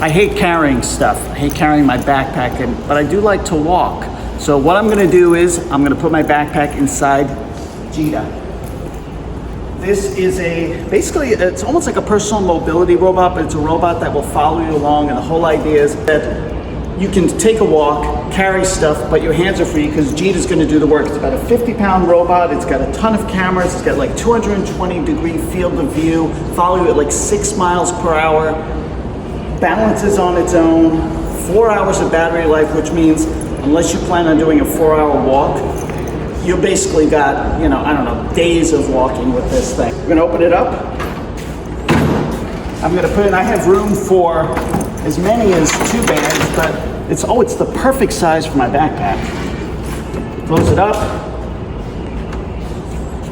I hate carrying stuff. I hate carrying my backpack, but I do like to walk. So what I'm gonna do is I'm gonna put my backpack inside Gita. This is basically it's almost like a personal mobility robot, but it's a robot that will follow you along, and the whole idea is that you can take a walk, carry stuff, but your hands are free because Gita's gonna do the work. It's about a 50-pound robot. It's got a ton of cameras. It's got like 220-degree field of view, follow you at like 6 miles per hour, balances on its own, 4 hours of battery life, which means unless you plan on doing a 4-hour walk, you basically got, I don't know, days of walking with this thing. We're gonna open it up. I'm gonna put in, I have room for as many as 2 bags, but it's the perfect size for my backpack. Close it up.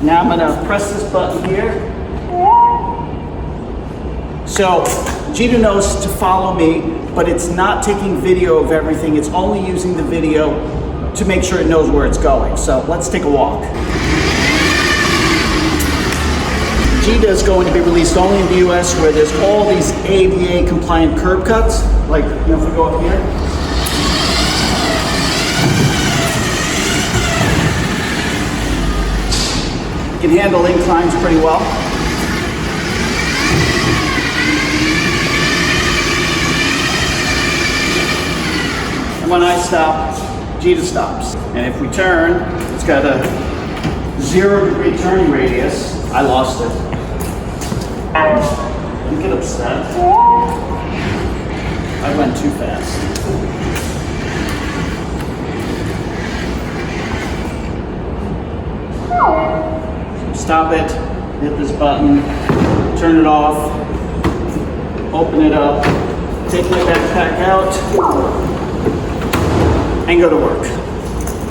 Now I'm gonna press this button here. So Gita knows to follow me, but it's not taking video of everything. It's only using the video to make sure it knows where it's going. So let's take a walk. Gita is going to be released only in the US, where there's all these ADA compliant curb cuts. Like, if we go up here. It can handle inclines pretty well. And when I stop, Gita stops. And if we turn, it's got a 0-degree turning radius. I lost it. Don't get upset. I went too fast. Stop it, hit this button, turn it off, open it up, take my backpack out, and go to work.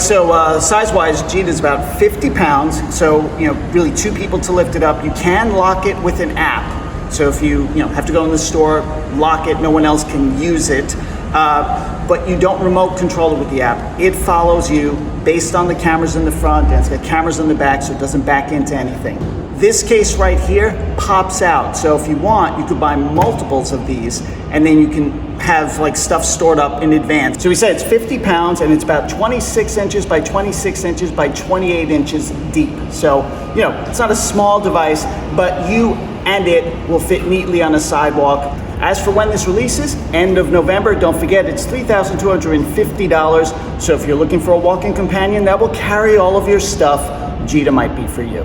So size-wise, Gita is about 50 pounds, so really 2 people to lift it up. You can lock it with an app. So if you have to go in the store, lock it, no one else can use it. But you don't remote control it with the app. It follows you based on the cameras in the front, and it's got cameras in the back, so it doesn't back into anything. This case right here pops out. So if you want, you could buy multiples of these, and then you can have like stuff stored up in advance. So we said it's 50 pounds and it's about 26 inches by 26 inches by 28 inches deep. So, it's not a small device, but you and it will fit neatly on a sidewalk. As for when this releases, end of November, don't forget it's $3,250. So if you're looking for a walking companion that will carry all of your stuff, Gita might be for you.